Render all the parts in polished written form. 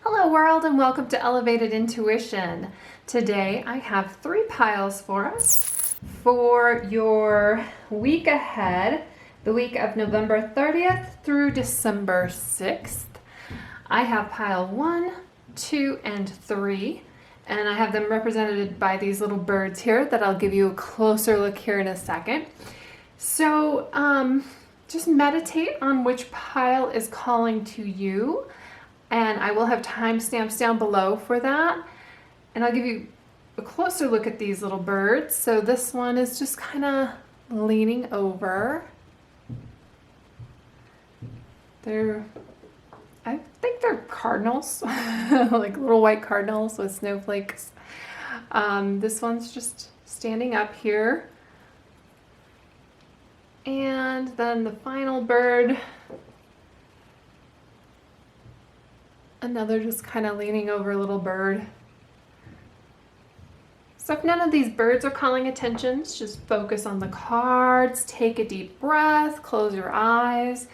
Hello world and welcome to Elevated Intuition. Today I have 3 piles for us for your week ahead, the week of November 30th through December 6th. I have pile 1, 2, and 3, and I have them represented by these little birds here that I'll give you a closer look here in a second. So just meditate on which pile is calling to you. And I will have timestamps down below for that. And I'll give you a closer look at these little birds. So this one is just kind of leaning over. I think they're cardinals, like little white cardinals with snowflakes. This one's just standing up here. And then the final bird, another just kind of leaning over little bird. So if none of these birds are calling attention, just focus on the cards, take a deep breath, close your eyes,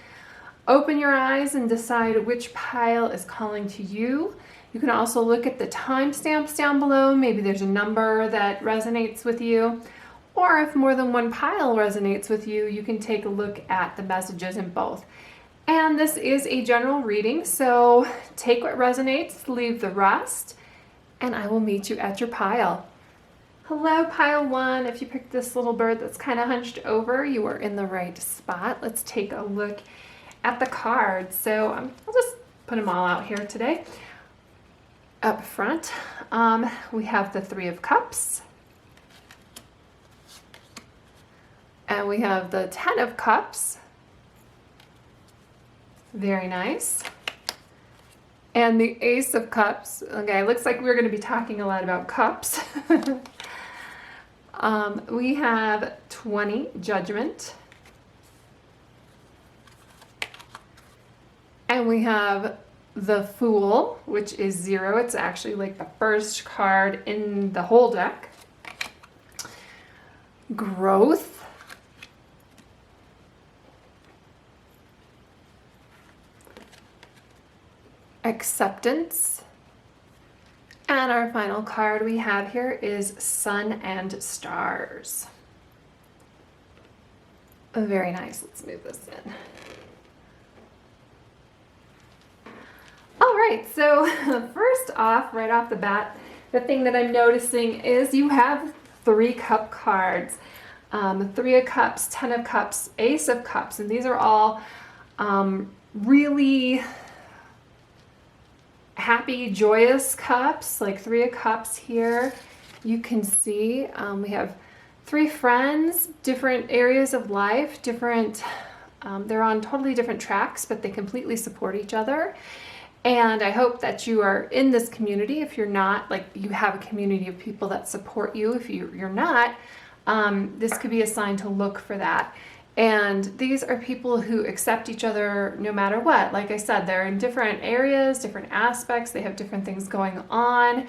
open your eyes and decide which pile is calling to you. You can also look at the timestamps down below. Maybe there's a number that resonates with you. Or if more than one pile resonates with you, you can take a look at the messages in both. And this is a general reading, so take what resonates, leave the rest, and I will meet you at your pile. Hello, pile 1. If you picked this little bird that's kind of hunched over, you are in the right spot. Let's take a look at the cards. So I'll just put them all out here today. Up front, we have the 3 of Cups. And we have the 10 of Cups. Very nice. And the Ace of Cups. Okay, looks like we're going to be talking a lot about cups. We have 20, Judgment. And we have the Fool, which is 0. It's actually like the first card in the whole deck. Growth. Acceptance. And our final card we have here is Sun and Stars. Very nice. Let's move this in. All right, so first off, right off the bat, the thing that I'm noticing is you have 3 cup cards. 3 of Cups, 10 of Cups, Ace of Cups, and these are all really happy, joyous cups, like 3 of Cups here. You can see we have 3 friends, different areas of life, different, they're on totally different tracks, but they completely support each other. And I hope that you are in this community. If you're not, like you have a community of people that support you. If you're not, this could be a sign to look for that. And these are people who accept each other no matter what. Like I said, they're in different areas, different aspects. They have different things going on.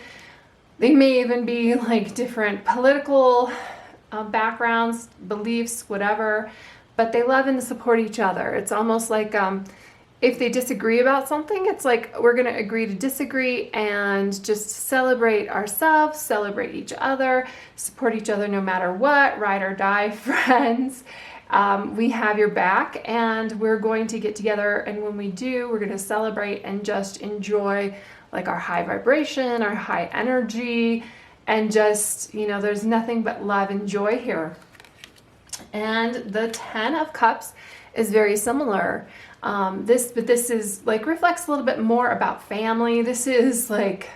They may even be like different political backgrounds, beliefs, whatever. But they love and support each other. It's almost like if they disagree about something, it's like we're going to agree to disagree and just celebrate ourselves, celebrate each other, support each other no matter what, ride or die friends. We have your back and we're going to get together, and when we do, we're going to celebrate and just enjoy like our high vibration, our high energy, and just, you know, there's nothing but love and joy here. And the 10 of Cups is very similar. This is like reflects a little bit more about family. This is like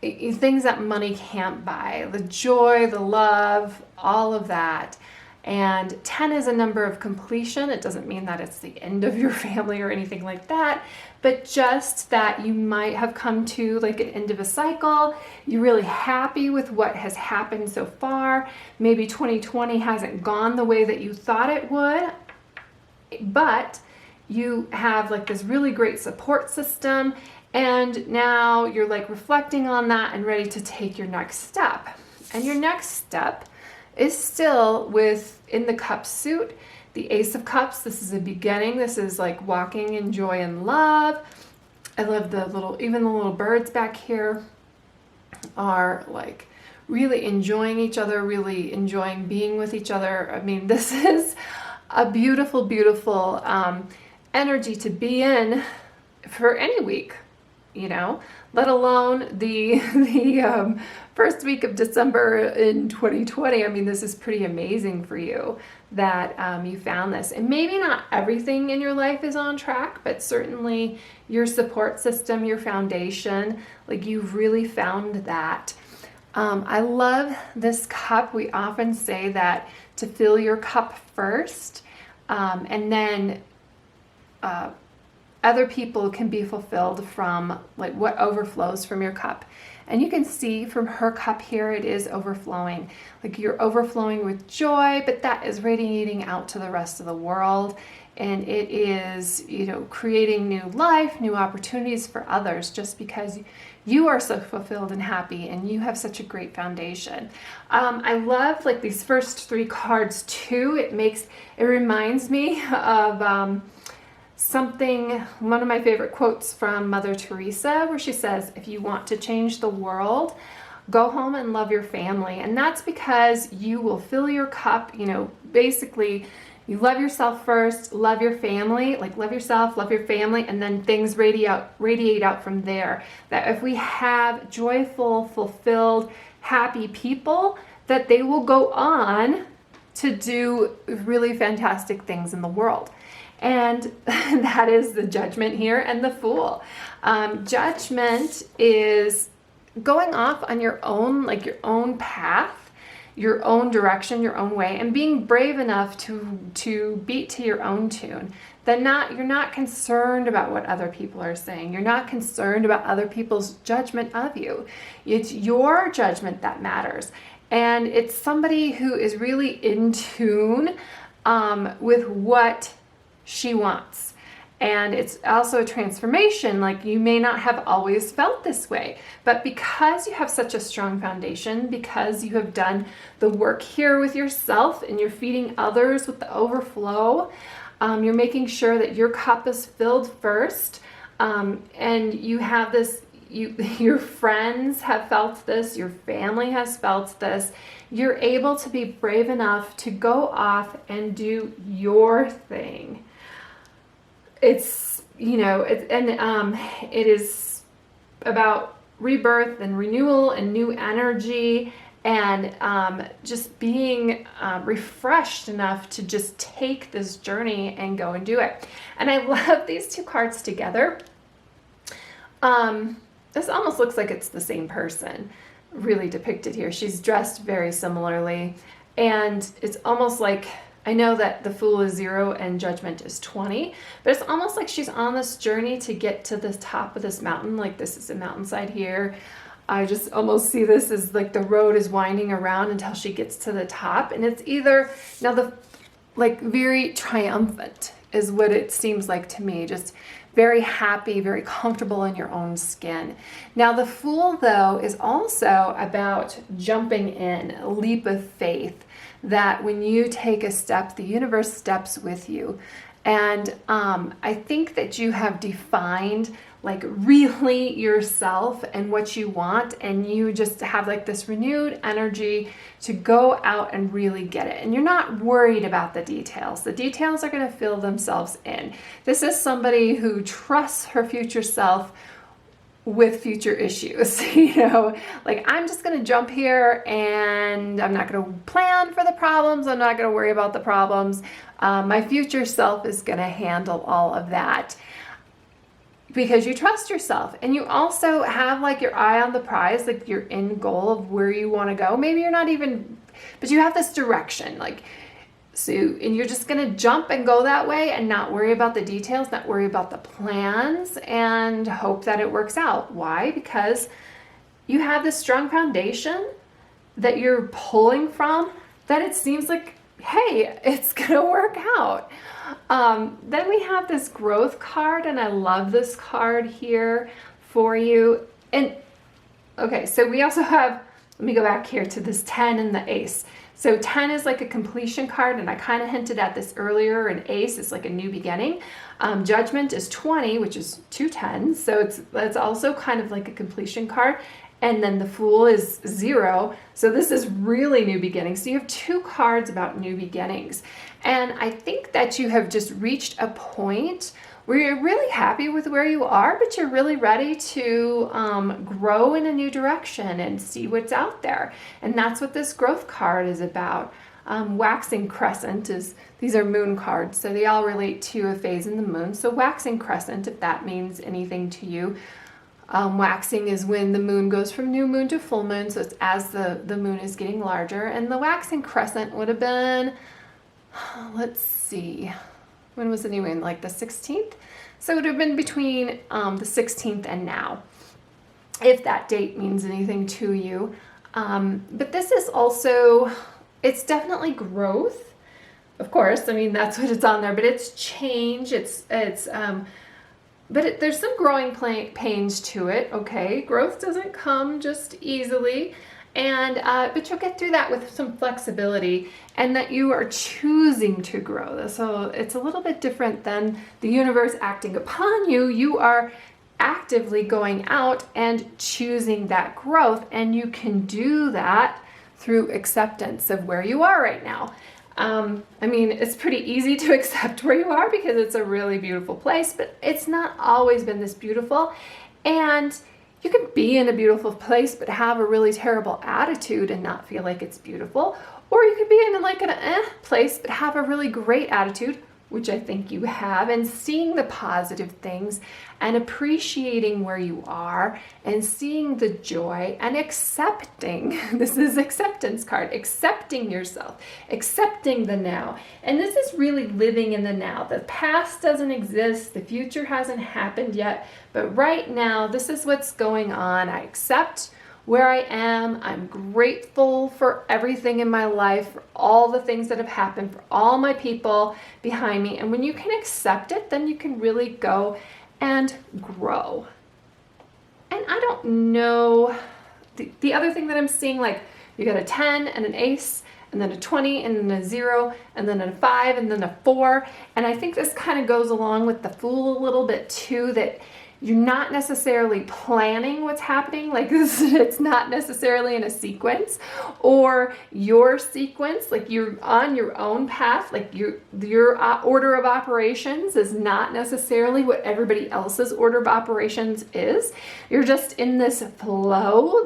things that money can't buy, the joy, the love, all of that. And 10 is a number of completion. It doesn't mean that it's the end of your family or anything like that, but just that you might have come to like an end of a cycle. You're really happy with what has happened so far. Maybe 2020 hasn't gone the way that you thought it would, but you have like this really great support system, and now you're like reflecting on that and ready to take your next step. And your next step is still in the cup suit, the Ace of Cups. This is a beginning. This is like walking in joy and love. I love even the little birds back here are like really enjoying each other, really enjoying being with each other. I mean, this is a beautiful, beautiful energy to be in for any week, you know, let alone the first week of December in 2020. I mean, this is pretty amazing for you that you found this. And maybe not everything in your life is on track, but certainly your support system, your foundation, like you've really found that. I love this cup. We often say that to fill your cup first, and then other people can be fulfilled from like what overflows from your cup. And you can see from her cup here, it is overflowing. Like you're overflowing with joy, but that is radiating out to the rest of the world. And it is, you know, creating new life, new opportunities for others, just because you are so fulfilled and happy and you have such a great foundation. I love like these first three cards too. It reminds me of one of my favorite quotes from Mother Teresa, where she says, if you want to change the world, go home and love your family. And that's because you will fill your cup, you know, basically you love yourself first, love your family, like love yourself, love your family, and then things radiate out from there. That if we have joyful, fulfilled, happy people, that they will go on to do really fantastic things in the world. And that is the Judgment here and the Fool. Judgment is going off on your own, like your own path, your own direction, your own way, and being brave enough to beat to your own tune. You're not concerned about what other people are saying. You're not concerned about other people's judgment of you. It's your judgment that matters. And it's somebody who is really in tune with what she wants. And it's also a transformation. Like you may not have always felt this way, but because you have such a strong foundation, because you have done the work here with yourself and you're feeding others with the overflow, you're making sure that your cup is filled first, and you have this, your friends have felt this, your family has felt this. You're able to be brave enough to go off and do your thing. It's, you know, it is about rebirth and renewal and new energy, and just being refreshed enough to just take this journey and go and do it. And I love these two cards together. This almost looks like it's the same person really depicted here. She's dressed very similarly, and it's almost like, I know that the Fool is 0 and Judgment is 20, but it's almost like she's on this journey to get to the top of this mountain. Like this is a mountainside here. I just almost see this as like the road is winding around until she gets to the top. And it's either, now very triumphant is what it seems like to me. Just very happy, very comfortable in your own skin. Now the Fool though is also about jumping in, a leap of faith. That when you take a step, the universe steps with you. And I think that you have defined like really yourself and what you want, and you just have like this renewed energy to go out and really get it. And you're not worried about the details. The details are going to fill themselves in. This is somebody who trusts her future self with future issues, you know, like I'm just going to jump here and I'm not going to plan for the problems. I'm not going to worry about the problems. My future self is going to handle all of that, because you trust yourself, and you also have like your eye on the prize, like your end goal of where you want to go. Maybe you're not even, but you have this direction, like, so, and you're just going to jump and go that way and not worry about the details, not worry about the plans, and hope that it works out. Why? Because you have this strong foundation that you're pulling from, that it seems like, hey, it's going to work out. Then we have this growth card, and I love this card here for you. And okay, so we also have, let me go back here to this 10 and the ace. So 10 is like a completion card, and I kind of hinted at this earlier. An ace is like a new beginning. Judgment is 20, which is 2 tens. So it's also kind of like a completion card. And then the Fool is 0. So this is really new beginnings. So you have 2 cards about new beginnings. And I think that you have just reached a point where you're really happy with where you are, but you're really ready to grow in a new direction and see what's out there. And that's what this growth card is about. Waxing crescent these are moon cards, so they all relate to a phase in the moon. So waxing crescent, if that means anything to you, waxing is when the moon goes from new moon to full moon, so it's as the moon is getting larger. And the waxing crescent would have been, let's see, when was the new moon? Like the 16th? So it would have been between the 16th and now, if that date means anything to you. But this is also, it's definitely growth. Of course, I mean, that's what it's on there, but it's change. But there's some growing pains to it, okay? Growth doesn't come just easily. But you'll get through that with some flexibility, and that you are choosing to grow. So it's a little bit different than the universe acting upon you. You are actively going out and choosing that growth, and you can do that through acceptance of where you are right now. I mean, it's pretty easy to accept where you are because it's a really beautiful place, but it's not always been this beautiful. And you can be in a beautiful place but have a really terrible attitude and not feel like it's beautiful. Or you could be in like an place but have a really great attitude, which I think you have, and seeing the positive things and appreciating where you are and seeing the joy and accepting. This is acceptance card, accepting yourself, accepting the now. And this is really living in the now. The past doesn't exist, the future hasn't happened yet, but right now, this is what's going on. I accept where I am. I'm grateful for everything in my life, for all the things that have happened, for all my people behind me. And when you can accept it, then you can really go and grow. And I don't know, the other thing that I'm seeing, like you got a 10 and an ace, and then a 20 and then a 0 and then a 5 and then a 4. And I think this kind of goes along with the Fool a little bit too, that you're not necessarily planning what's happening, like this, it's not necessarily in a sequence, or your sequence, like you're on your own path, like your order of operations is not necessarily what everybody else's order of operations is. You're just in this flow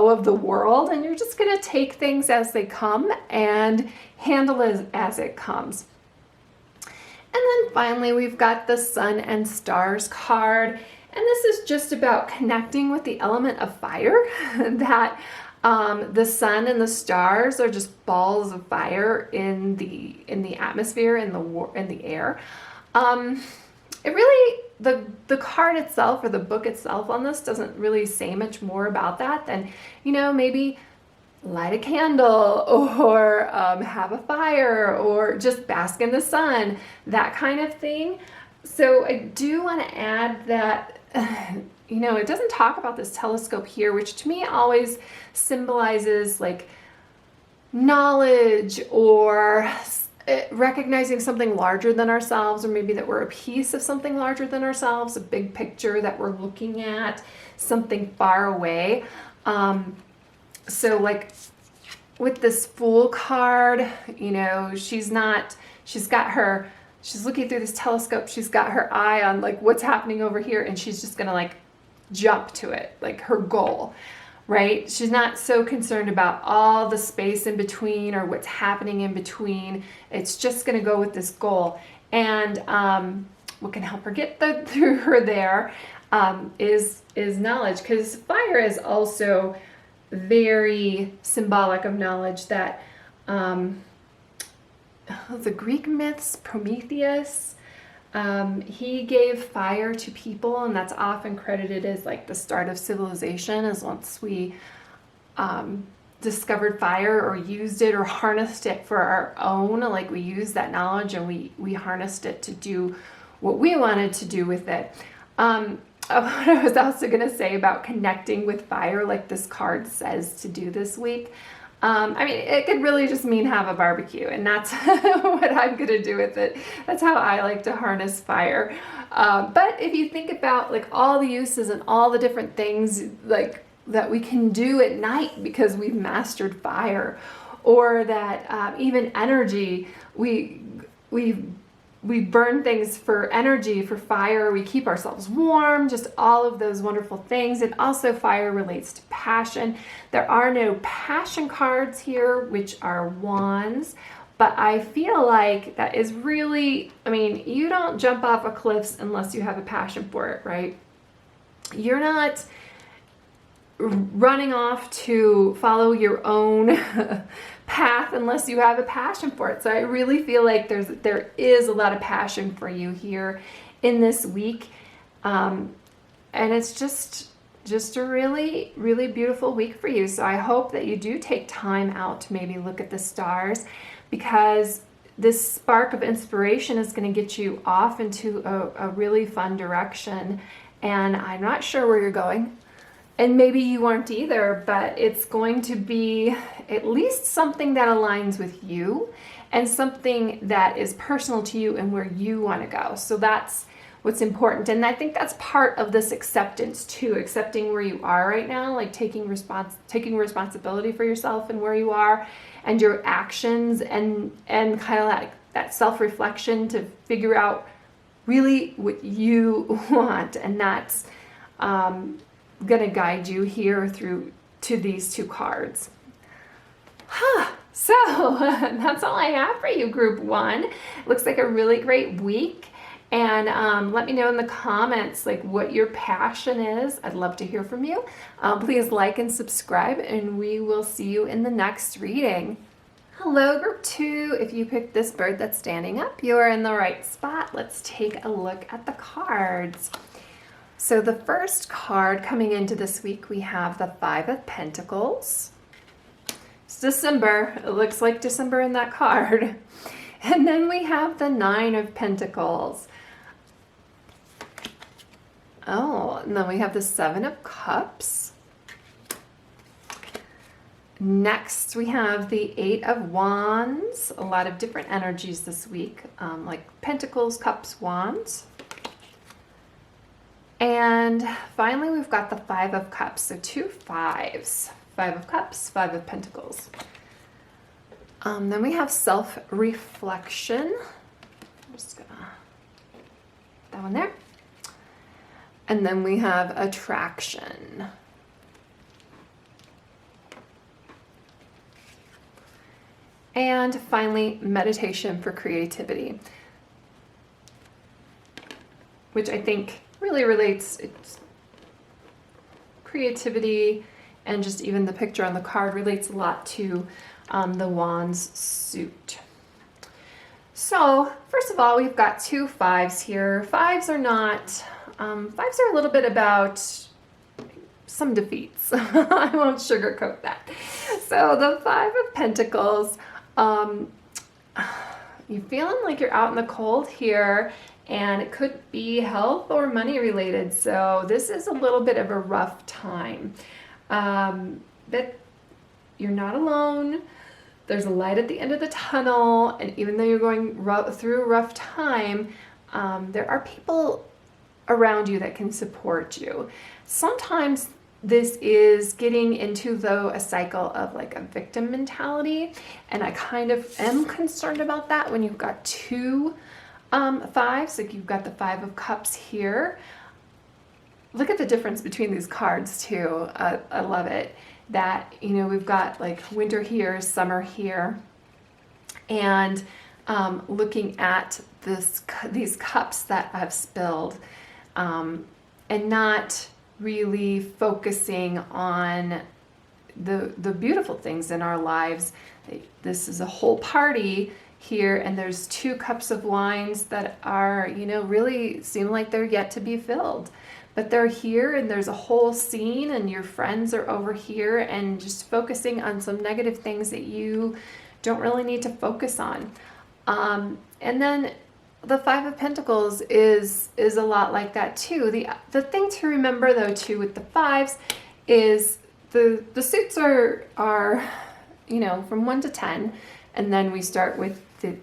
of the world, and you're just gonna take things as they come and handle it as it comes. And then finally, we've got the Sun and Stars card. And this is just about connecting with the element of fire, that the sun and the stars are just balls of fire in the atmosphere, in the air. It really, the card itself or the book itself on this doesn't really say much more about that than, maybe light a candle or have a fire or just bask in the sun, that kind of thing. So I do want to add that, it doesn't talk about this telescope here, which to me always symbolizes like knowledge or recognizing something larger than ourselves, or maybe that we're a piece of something larger than ourselves, a big picture that we're looking at, something far away. So like with this Fool card, she's looking through this telescope, she's got her eye on like what's happening over here, and she's just gonna like jump to it, like her goal, right? She's not so concerned about all the space in between or what's happening in between. It's just gonna go with this goal. And what can help her get through her there is knowledge, because fire is also very symbolic of knowledge. That the Greek myths, Prometheus, he gave fire to people, and that's often credited as like the start of civilization, as once we discovered fire or used it or harnessed it for our own, like we used that knowledge and we harnessed it to do what we wanted to do with it. What I was also going to say about connecting with fire, like this card says to do this week, I mean, it could really just mean have a barbecue, and that's what I'm gonna do with it. That's how I like to harness fire. But if you think about like all the uses and all the different things like that we can do at night because we've mastered fire, or that even energy, we burn things for energy, for fire, we keep ourselves warm, just all of those wonderful things. And also fire relates to passion. There are no passion cards here, which are wands, but I feel like that is really, I mean, you don't jump off of cliffs unless you have a passion for it, right? You're not running off to follow your own path unless you have a passion for it. So I really feel like there is a lot of passion for you here in this week, and it's just a really, really beautiful week for you. So I hope that you do take time out to maybe look at the stars, because this spark of inspiration is going to get you off into a really fun direction. And I'm not sure where you're going, and maybe you aren't either, but it's going to be at least something that aligns with you and something that is personal to you and where you want to go. So that's what's important. And I think that's part of this acceptance too, accepting where you are right now, like taking responsibility for yourself and where you are and your actions, and kind of like that self-reflection to figure out really what you want. And that's going to guide you here through to these two cards. So that's all I have for you, group one. Looks like a really great week. And let me know in the comments like what your passion is. I'd love to hear from you. Please like and subscribe, and we will see you in the next reading. Hello, group two. If you picked this bird that's standing up, you're in the right spot. Let's take a look at the cards. So the first card coming into this week, we have the Five of Pentacles. It's December. It looks like December in that card. And then we have the Nine of Pentacles. Oh, and then we have the Seven of Cups. Next, we have the Eight of Wands. A lot of different energies this week, like Pentacles, Cups, Wands. And finally, we've got the Five of Cups. So two fives. Five of Cups, Five of Pentacles. Then we have self-reflection. I'm just gonna put that one there. And then we have attraction. And finally, meditation for creativity, which I think really relates, it's creativity, and just even the picture on the card relates a lot to the Wands suit. So first of all, we've got two fives here. Fives are a little bit about some defeats. I won't sugarcoat that. So the Five of Pentacles, you're feeling like you're out in the cold here, and it could be health or money related. So this is a little bit of a rough time. But you're not alone. There's a light at the end of the tunnel, and even though you're going through a rough time, there are people around you that can support you. Sometimes this is getting into, though, a cycle of like a victim mentality, and I kind of am concerned about that when you've got two fives, like you've got the Five of Cups here. Look at the difference between these cards too. I love it that, you know, we've got like winter here, summer here, and looking at these cups that I've spilled, and not really focusing on the beautiful things in our lives. This is a whole party here, and there's two cups of wines that are, you know, really seem like they're yet to be filled. But they're here, and there's a whole scene, and your friends are over here, and just focusing on some negative things that you don't really need to focus on. And then the Five of Pentacles is a lot like that too. The thing to remember though too with the fives is the suits are from 1 to 10, and then we start with the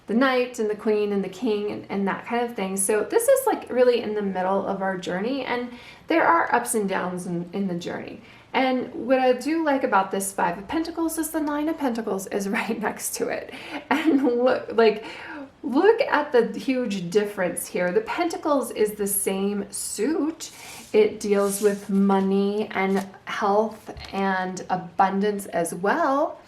knight and the queen and the king and that kind of thing. So this is like really in the middle of our journey, and there are ups and downs in the journey. And what I do like about this 5 of Pentacles is the 9 of Pentacles is right next to it. And look at the huge difference here. The Pentacles is the same suit. It deals with money and health and abundance as well.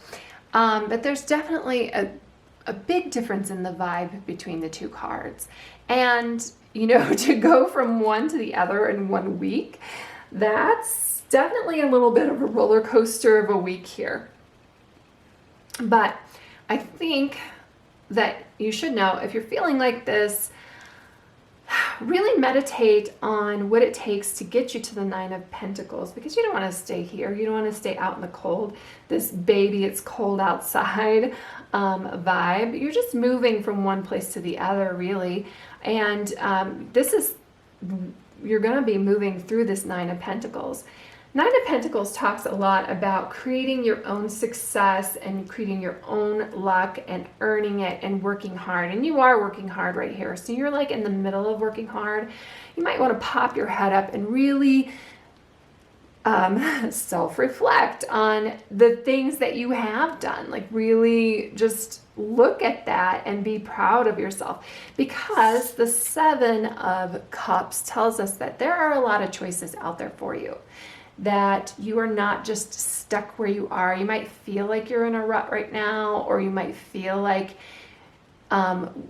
But there's definitely a big difference in the vibe between the two cards. And, to go from one to the other in 1 week, that's definitely a little bit of a roller coaster of a week here. But I think that you should know, if you're feeling like this, really meditate on what it takes to get you to the 9 of Pentacles, because you don't want to stay here. You don't want to stay out in the cold, this baby, it's cold outside vibe. You're just moving from one place to the other, really. And you're going to be moving through this 9 of Pentacles. 9 of Pentacles talks a lot about creating your own success and creating your own luck and earning it and working hard. And you are working hard right here. So you're like in the middle of working hard. You might want to pop your head up and really self-reflect on the things that you have done. Like really just look at that and be proud of yourself, because the 7 of Cups tells us that there are a lot of choices out there for you, that you are not just stuck where you are. You might feel like you're in a rut right now, or you might feel like, and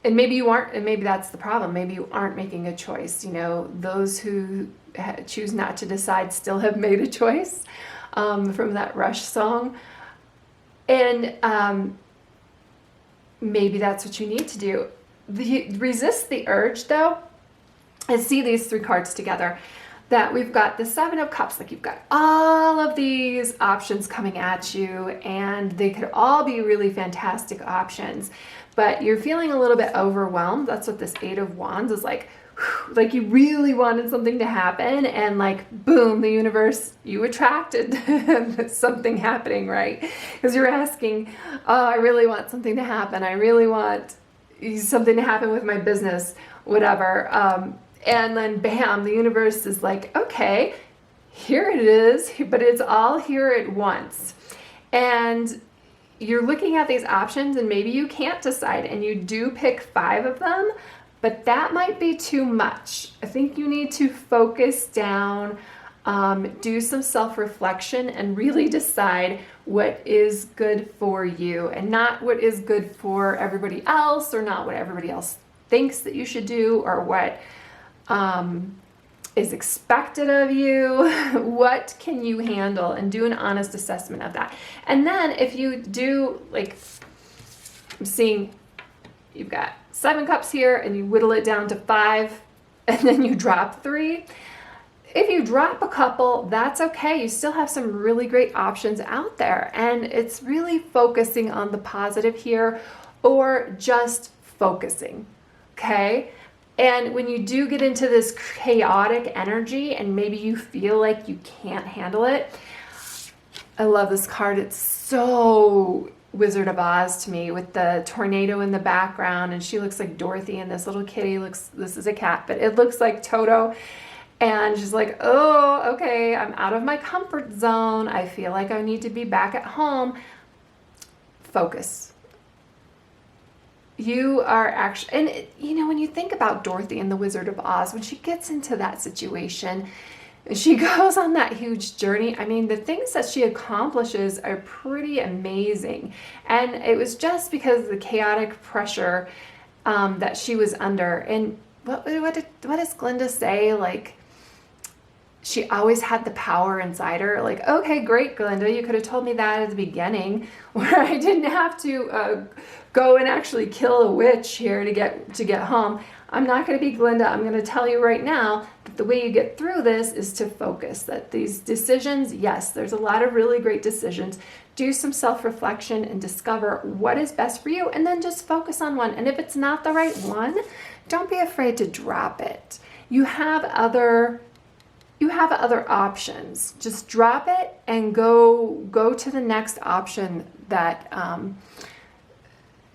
maybe you aren't, and maybe that's the problem. Maybe you aren't making a choice. Those who choose not to decide still have made a choice, from that Rush song. And maybe that's what you need to do. Resist the urge, though, and see these 3 cards together. That we've got the 7 of Cups, like you've got all of these options coming at you, and they could all be really fantastic options, but you're feeling a little bit overwhelmed. That's what this 8 of Wands is like. Like you really wanted something to happen, and like, boom, the universe, you attracted something happening, right? Because you're asking, oh, I really want something to happen. I really want something to happen with my business, whatever. And then bam, the universe is like, okay, here it is, but it's all here at once. And you're looking at these options, and maybe you can't decide, and you do pick 5 of them, but that might be too much. I think you need to focus down, do some self-reflection, and really decide what is good for you, and not what is good for everybody else, or not what everybody else thinks that you should do, or what is expected of you. What can you handle, and do an honest assessment of that. And then if you do, like, I'm seeing you've got 7 cups here, and you whittle it down to 5, and then you drop 3. If you drop a couple, that's okay. You still have some really great options out there, and it's really focusing on the positive here, or just focusing, okay? And when you do get into this chaotic energy, and maybe you feel like you can't handle it, I love this card. It's so Wizard of Oz to me, with the tornado in the background, and she looks like Dorothy, and this little kitty this is a cat, but it looks like Toto. And she's like, oh, okay, I'm out of my comfort zone. I feel like I need to be back at home. Focus. You are actually, and when you think about Dorothy and the Wizard of Oz, when she gets into that situation, she goes on that huge journey. I mean, the things that she accomplishes are pretty amazing. And it was just because of the chaotic pressure that she was under. And what does Glinda say? Like, she always had the power inside her. Like, okay, great, Glinda, you could have told me that at the beginning, where I didn't have to go and actually kill a witch here to get home. I'm not going to be Glinda. I'm going to tell you right now that the way you get through this is to focus. That these decisions, yes, there's a lot of really great decisions. Do some self-reflection and discover what is best for you, and then just focus on one. And if it's not the right one, don't be afraid to drop it. You have other have other options. Just drop it and go to the next option that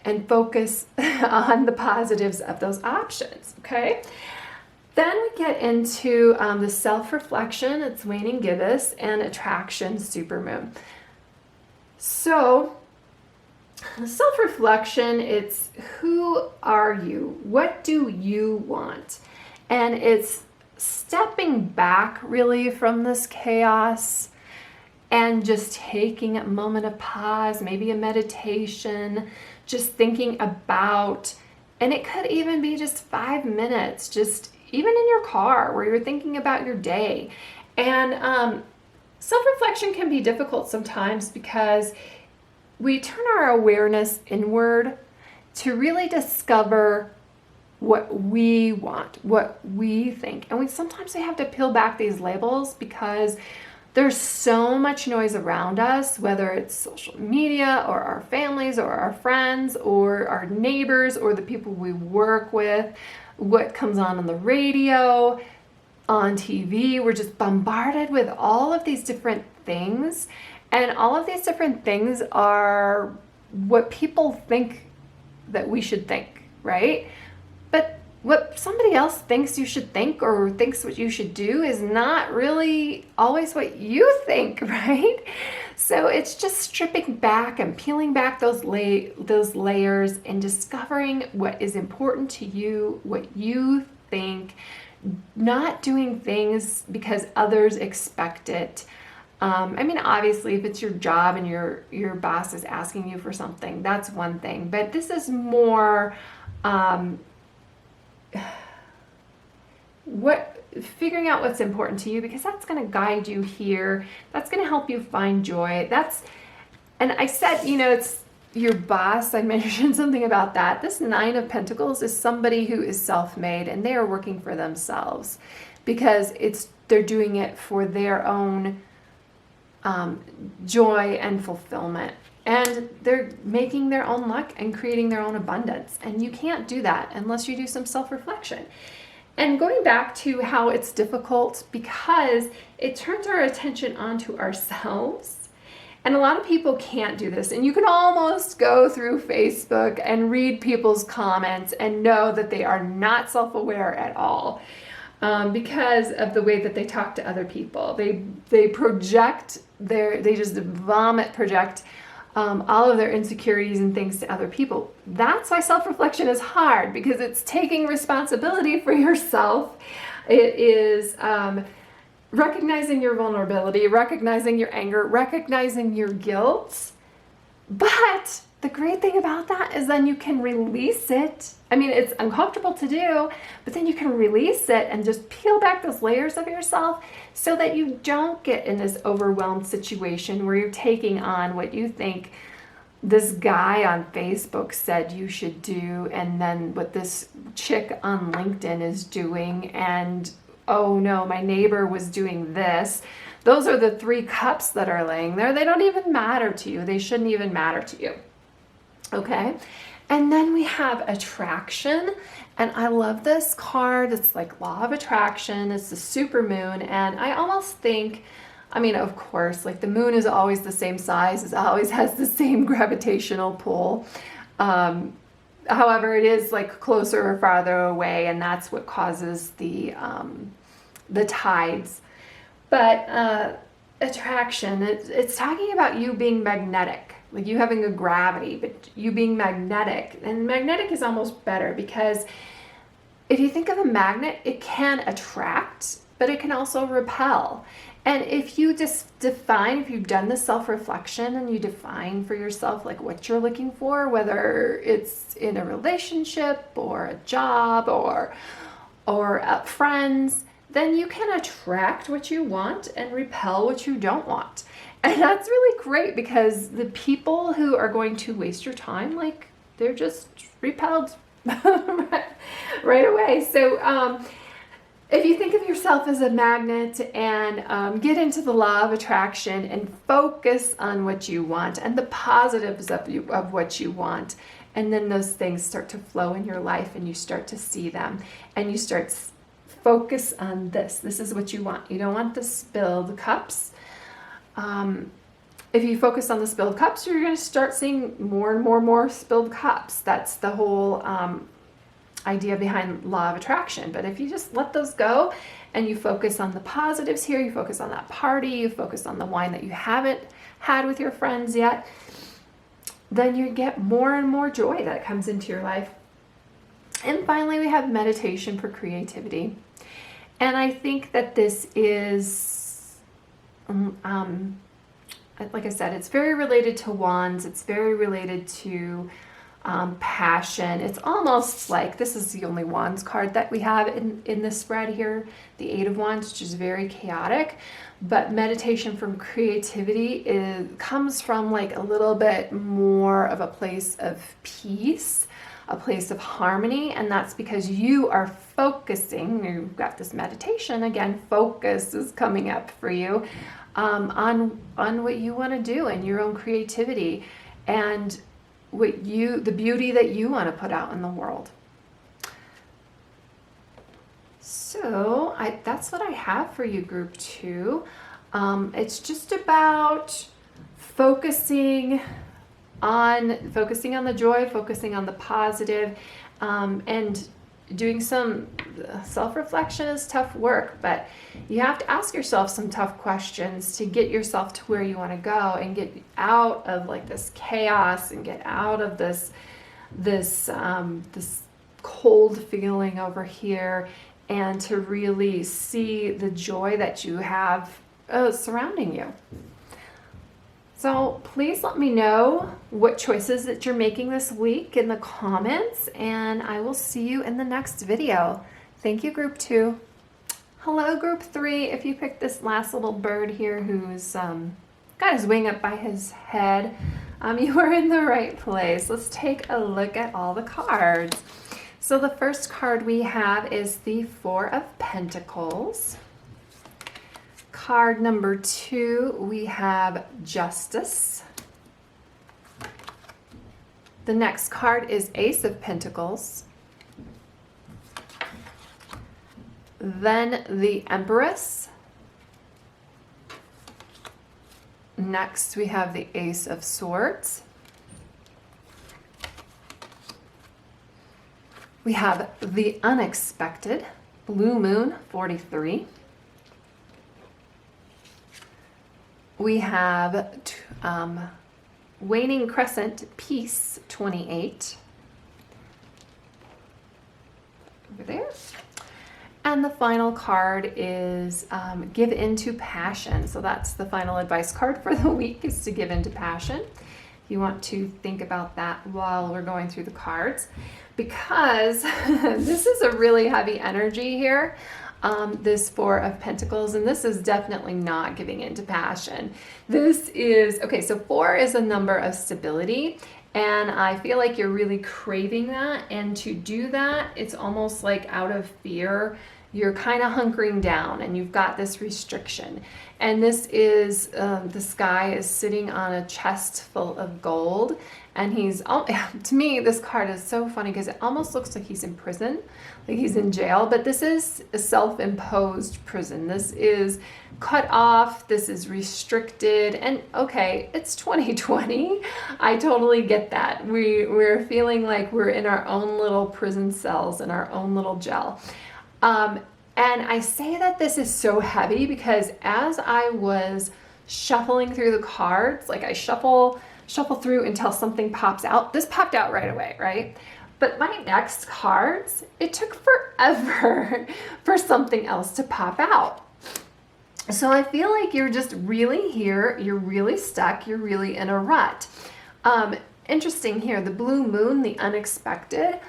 and focus on the positives of those options, okay? Then we get into the self-reflection, it's waning gibbous, and attraction, supermoon. So self-reflection, it's who are you? What do you want? And it's stepping back really from this chaos and just taking a moment of pause, maybe a meditation, just thinking about, and it could even be just 5 minutes, just even in your car where you're thinking about your day. And self-reflection can be difficult sometimes because we turn our awareness inward to really discover what we want, what we think. And sometimes we have to peel back these labels because there's so much noise around us, whether it's social media or our families or our friends or our neighbors or the people we work with, what comes on the radio, on TV. We're just bombarded with all of these different things. And all of these different things are what people think that we should think, right? But what somebody else thinks you should think or thinks what you should do is not really always what you think, right? So it's just stripping back and peeling back those layers and discovering what is important to you, what you think, not doing things because others expect it. I mean, obviously, if it's your job and your boss is asking you for something, that's one thing. But this is more figuring out what's important to you, because that's going to guide you here. That's going to help you find joy. And I said, it's your boss. I mentioned something about that. This 9 of Pentacles is somebody who is self-made and they are working for themselves because they're doing it for their own joy and fulfillment. And they're making their own luck and creating their own abundance. And you can't do that unless you do some self-reflection. And going back to how it's difficult because it turns our attention onto ourselves. And a lot of people can't do this. And you can almost go through Facebook and read people's comments and know that they are not self-aware at all. Because of the way that they talk to other people. They project they just project all of their insecurities and things to other people. That's why self-reflection is hard, because it's taking responsibility for yourself. It is recognizing your vulnerability, recognizing your anger, recognizing your guilt. But the great thing about that is then you can release it. I mean, it's uncomfortable to do, but then you can release it and just peel back those layers of yourself so that you don't get in this overwhelmed situation where you're taking on what you think this guy on Facebook said you should do, and then what this chick on LinkedIn is doing, and oh no, my neighbor was doing this. Those are the 3 cups that are laying there. They don't even matter to you. They shouldn't even matter to you. Okay? And then we have attraction. And I love this card. It's like law of attraction. It's the super moon. And I almost think, I mean, of course, like the moon is always the same size. It always has the same gravitational pull. However, it is like closer or farther away. And that's what causes the tides. But attraction, it's talking about you being magnetic, like you having a gravity, but you being magnetic. And magnetic is almost better because if you think of a magnet, it can attract, but it can also repel. And if you just if you've done the self-reflection and you define for yourself like what you're looking for, whether it's in a relationship or a job or friends, then you can attract what you want and repel what you don't want. And that's really great because the people who are going to waste your time, like they're just repelled right away. So if you think of yourself as a magnet and get into the law of attraction and focus on what you want and the positives of what you want, and then those things start to flow in your life and you start to see them and you start focus on this. This is what you want. You don't want the spilled cups. If you focus on the spilled cups, you're going to start seeing more and more spilled cups. That's the whole idea behind law of attraction. But if you just let those go and you focus on the positives here, you focus on that party, you focus on the wine that you haven't had with your friends yet, then you get more and more joy that comes into your life. And finally, we have meditation for creativity. And I think that this is, like I said, it's very related to wands. It's very related to passion. It's almost like, this is the only wands card that we have in this spread here, the 8 of Wands, which is very chaotic. But meditation from creativity comes from like a little bit more of a place of peace, a place of harmony, and that's because you are focusing. You've got this meditation again. Focus is coming up for you on what you want to do and your own creativity and the beauty that you want to put out in the world. So that's what I have for you, group 2. It's just about focusing on the joy, focusing on the positive, and doing some self-reflection is tough work, but you have to ask yourself some tough questions to get yourself to where you want to go and get out of like this chaos and get out of this cold feeling over here, and to really see the joy that you have surrounding you. So please let me know what choices that you're making this week in the comments, and I will see you in the next video. Thank you, group 2. Hello, group 3. If you picked this last little bird here who's got his wing up by his head, you are in the right place. Let's take a look at all the cards. So the first card we have is the 4 of Pentacles. Card number 2, we have Justice. The next card is Ace of Pentacles. Then the Empress. Next we have the Ace of Swords. We have the Unexpected, Blue Moon 43. We have Waning Crescent, Peace 28. Over there. And the final card is Give Into Passion. So that's the final advice card for the week, is to give into passion. You want to think about that while we're going through the cards, because this is a really heavy energy here. This 4 of Pentacles, and this is definitely not giving into passion. This is, okay, so 4 is a number of stability, and I feel like you're really craving that, and to do that, it's almost like out of fear, you're kind of hunkering down, and you've got this restriction. And this is, this guy is sitting on a chest full of gold, and he's, to me, this card is so funny because it almost looks like he's in prison, like he's in jail, but this is a self-imposed prison. This is cut off, this is restricted, and okay, it's 2020. I totally get that. We're feeling like we're in our own little prison cells, in our own little jail. And I say that this is so heavy because as I was shuffling through the cards, like I shuffle through until something pops out. This popped out right away, right? But my next cards, it took forever for something else to pop out. So I feel like you're just really here, you're really stuck, you're really in a rut. Interesting here, the blue moon, the unexpected.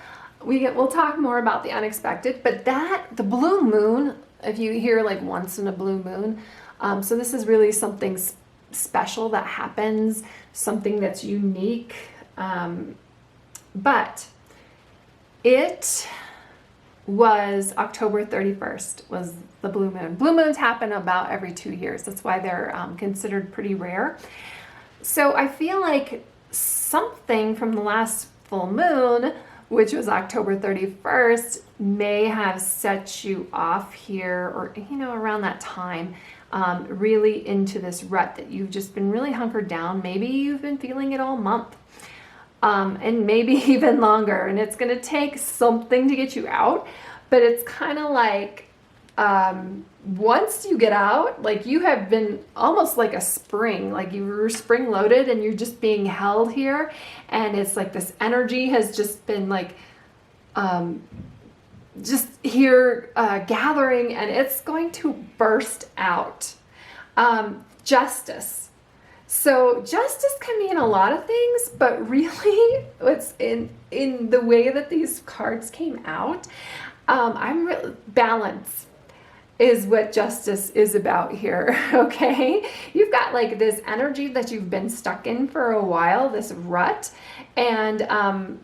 We'll talk more about the unexpected, but the blue moon, if you hear like once in a blue moon, so this is really something special that happens, something that's unique, but it was October 31st was the blue moon. Blue moons happen about every 2 years. That's why they're considered pretty rare. So I feel like something from the last full moon, which was October 31st, may have set you off here, or, you know, around that time, really into this rut that you've just been really hunkered down. Maybe you've been feeling it all month, and maybe even longer, and it's going to take something to get you out. But it's kind of like, once you get out, like you have been almost like a spring, like you were spring loaded and you're just being held here. And it's like this energy has just been like, just here, gathering, and it's going to burst out. Justice. So justice can mean a lot of things, but really it's in the way that these cards came out. Balance is what justice is about here, okay? You've got like this energy that you've been stuck in for a while, this rut, and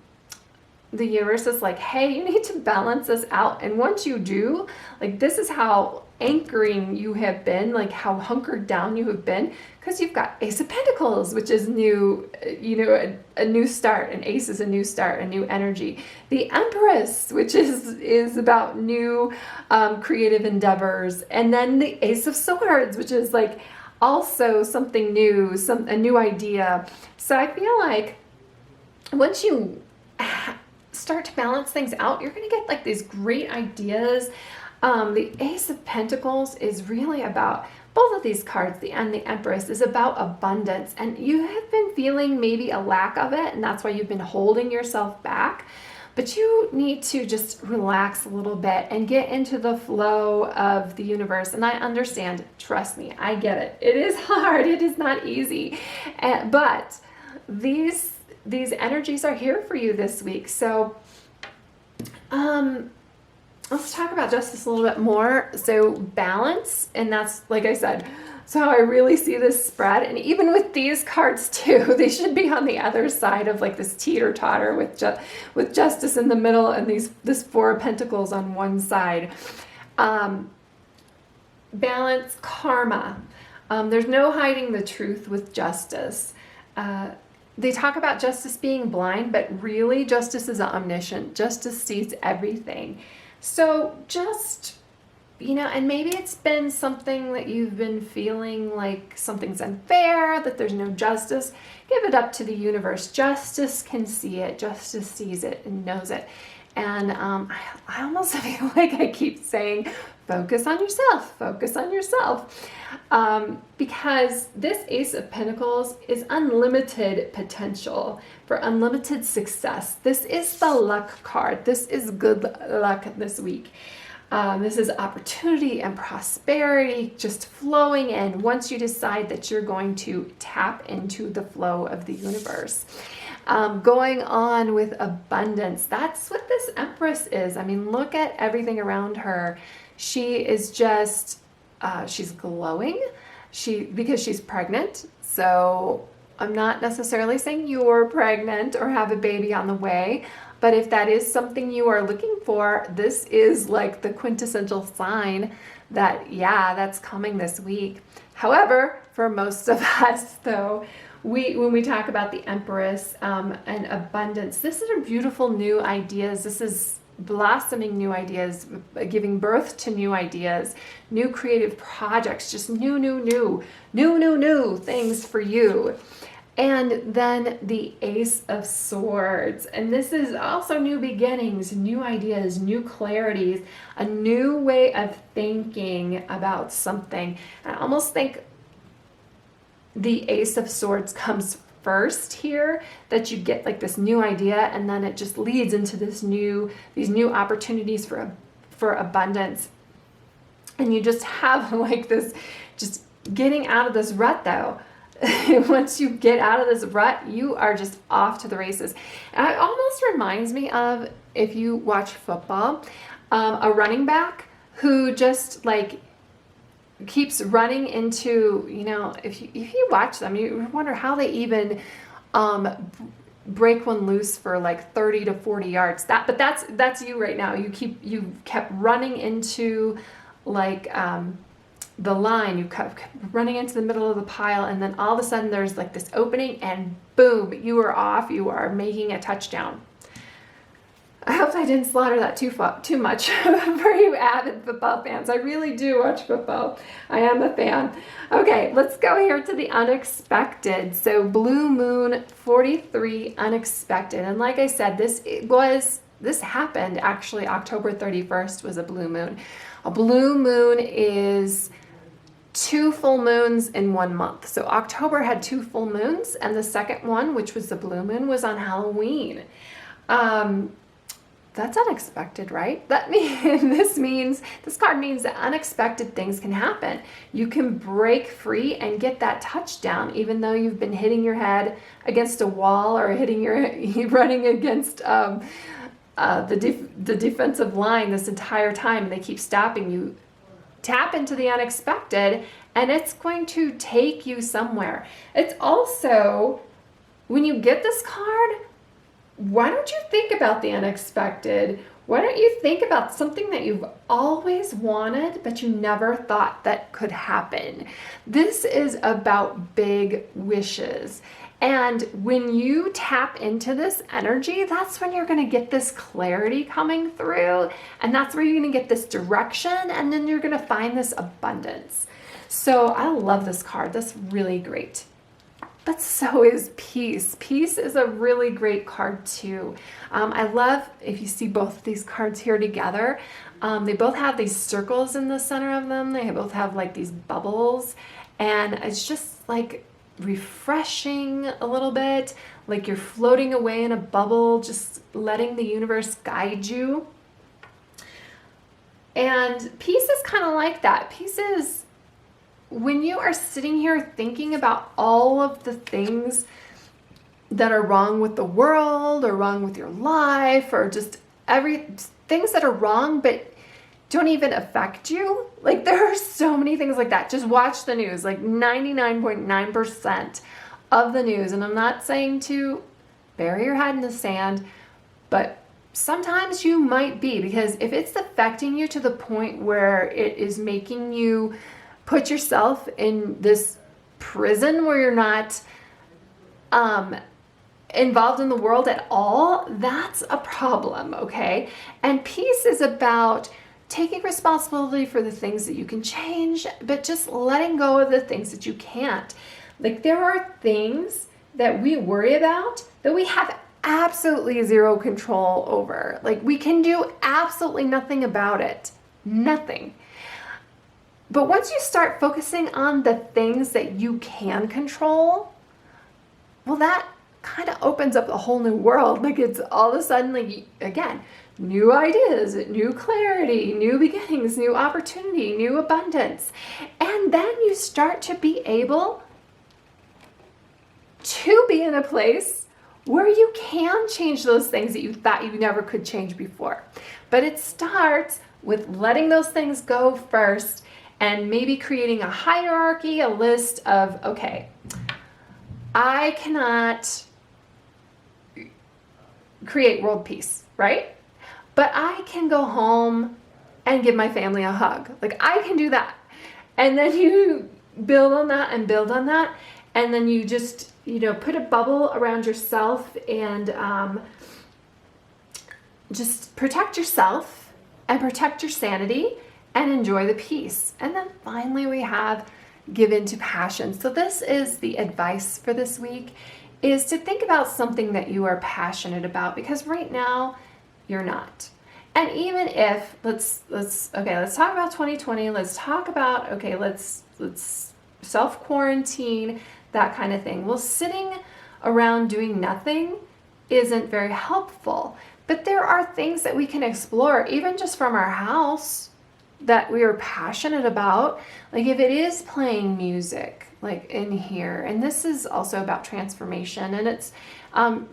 the universe is like, hey, you need to balance this out. And once you do, like, this is how anchoring you have been, like how hunkered down you have been, because you've got Ace of Pentacles, which is new, you know, a new start. An ace is a new start, a new energy. The Empress, which is about new creative endeavors. And then the Ace of Swords, which is like also something new, a new idea. So I feel like once you start to balance things out, you're going to get like these great ideas. The Ace of Pentacles is really about, both of these cards, the Empress, is about abundance, and you have been feeling maybe a lack of it, and that's why you've been holding yourself back. But you need to just relax a little bit and get into the flow of the universe. And I understand, trust me, I get it. It is hard, it is not easy, but these energies are here for you this week. So let's talk about justice a little bit more. So balance, and that's, like I said, so how I really see this spread. And even with these cards too, they should be on the other side of like this teeter-totter with justice in the middle and this Four of Pentacles on one side. Balance, karma. There's no hiding the truth with justice. They talk about justice being blind, but really justice is omniscient. Justice sees everything. So just, you know, and maybe it's been something that you've been feeling like something's unfair, that there's no justice. Give it up to the universe. Justice can see it. Justice sees it and knows it. And I almost feel like I keep saying, focus on yourself, focus on yourself. Because this Ace of Pentacles is unlimited potential for unlimited success. This is the luck card. This is good luck this week. This is opportunity and prosperity just flowing in once you decide that you're going to tap into the flow of the universe. Going on with abundance. That's what this Empress is. I mean, look at everything around her. She is just, she's glowing. Because she's pregnant. So I'm not necessarily saying you're pregnant or have a baby on the way, but if that is something you are looking for, this is like the quintessential sign that, yeah, that's coming this week. However, for most of us though, when we talk about the Empress and abundance, this is a beautiful new ideas. This is blossoming new ideas, giving birth to new ideas, new creative projects, just new things for you. And then the Ace of Swords. And this is also new beginnings, new ideas, new clarities, a new way of thinking about something. I almost think the Ace of Swords comes first here, that you get like this new idea, and then it just leads into these new opportunities for abundance. And you just have like this, just getting out of this rut though. Once you get out of this rut, you are just off to the races. And it almost reminds me of, if you watch football, a running back who just like keeps running into, you know, if you watch them, you wonder how they even break one loose for like 30 to 40 yards. But that's you right now. You kept running into like the line, you kept running into the middle of the pile, and then all of a sudden there's like this opening and boom, you are off, you are making a touchdown. I hope I didn't slaughter that too much for you avid football fans. I really do watch football. I am a fan. Okay, let's go here to the unexpected. So blue moon 43 unexpected. And like I said, this happened actually. October 31st was a blue moon. A blue moon is 2 full moons in 1 month. So October had 2 full moons, and the second one, which was the blue moon, was on Halloween. That's unexpected, right? This card means that unexpected things can happen. You can break free and get that touchdown, even though you've been hitting your head against a wall or running against the defensive line this entire time, and they keep stopping you. Tap into the unexpected, and it's going to take you somewhere. It's also, when you get this card, why don't you think about the unexpected? Why don't you think about something that you've always wanted, but you never thought that could happen? This is about big wishes. And when you tap into this energy, that's when you're going to get this clarity coming through. And that's where you're going to get this direction. And then you're going to find this abundance. So I love this card. That's really great. But so is peace. Peace is a really great card too. I love, if you see both of these cards here together, they both have these circles in the center of them. They both have like these bubbles, and it's just like refreshing a little bit, like you're floating away in a bubble, just letting the universe guide you. And peace is kind of like that. Peace is when you are sitting here thinking about all of the things that are wrong with the world or wrong with your life, or just things that are wrong but don't even affect you. Like, there are so many things like that. Just watch the news. Like 99.9% of the news, and I'm not saying to bury your head in the sand, but sometimes you might be, because if it's affecting you to the point where it is making you put yourself in this prison where you're not involved in the world at all, that's a problem, okay? And peace is about taking responsibility for the things that you can change, but just letting go of the things that you can't. Like, there are things that we worry about that we have absolutely zero control over. Like, we can do absolutely nothing about it. Nothing. But once you start focusing on the things that you can control, well, that kind of opens up a whole new world. Like, it's all of a sudden, like, again, new ideas, new clarity, new beginnings, new opportunity, new abundance. And then you start to be able to be in a place where you can change those things that you thought you never could change before. But it starts with letting those things go first, and maybe creating a hierarchy, a list of, okay, I cannot create world peace, right? But I can go home and give my family a hug. Like, I can do that. And then you build on that and build on that. And then you just, put a bubble around yourself and just protect yourself and protect your sanity and enjoy the peace. And then finally we have give in to passion. So this is the advice for this week, is to think about something that you are passionate about, because right now you're not. And even if let's talk about 2020. Let's talk about, let's self-quarantine, that kind of thing. Well, sitting around doing nothing isn't very helpful. But there are things that we can explore, even just from our house, that we are passionate about. Like, if it is playing music, like in here, and this is also about transformation, and it's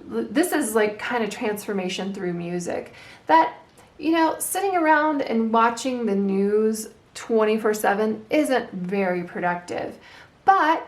this is like kind of transformation through music, that sitting around and watching the news 24/7 isn't very productive. But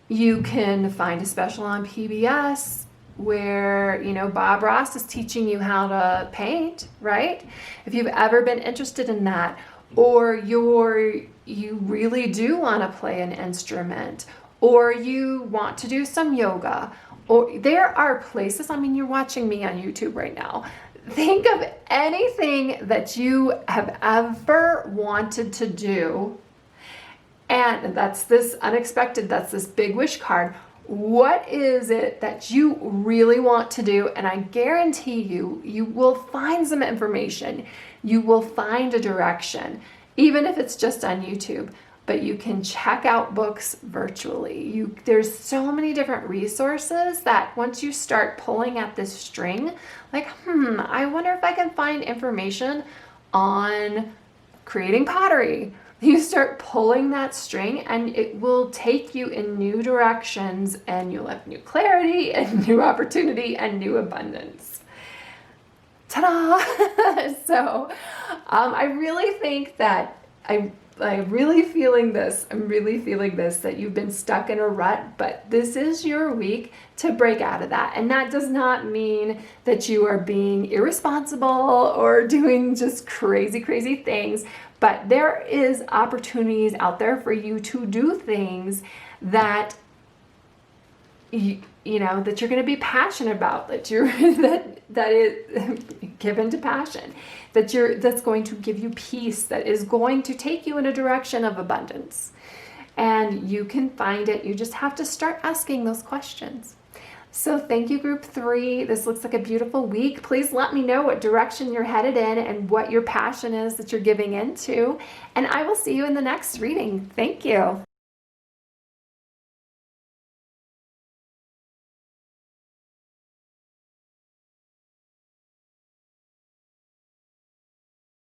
you can find a special on PBS where, Bob Ross is teaching you how to paint, right? If you've ever been interested in that, or you really do want to play an instrument, or you want to do some yoga, or there are places, you're watching me on YouTube right now. think of anything that you have ever wanted to do. And that's this unexpected, that's this big wish card. What is it that you really want to do? And I guarantee you, you will find some information. You will find a direction, even if it's just on YouTube. But you can check out books virtually. There's so many different resources that once you start pulling at this string, like, I wonder if I can find information on creating pottery. You start pulling that string and it will take you in new directions, and you'll have new clarity and new opportunity and new abundance. Ta-da! So I really think that I'm really feeling this. I'm really feeling this, that you've been stuck in a rut, but this is your week to break out of that. And that does not mean that you are being irresponsible or doing just crazy, crazy things, but there is opportunities out there for you to do things that you know that you're going to be passionate about, that you're that is given to passion, that's going to give you peace, that is going to take you in a direction of abundance. And you can find it. You just have to start asking those questions. So thank you, group 3. This looks like a beautiful week. Please let me know what direction you're headed in and what your passion is that you're giving into. And I will see you in the next reading. Thank you.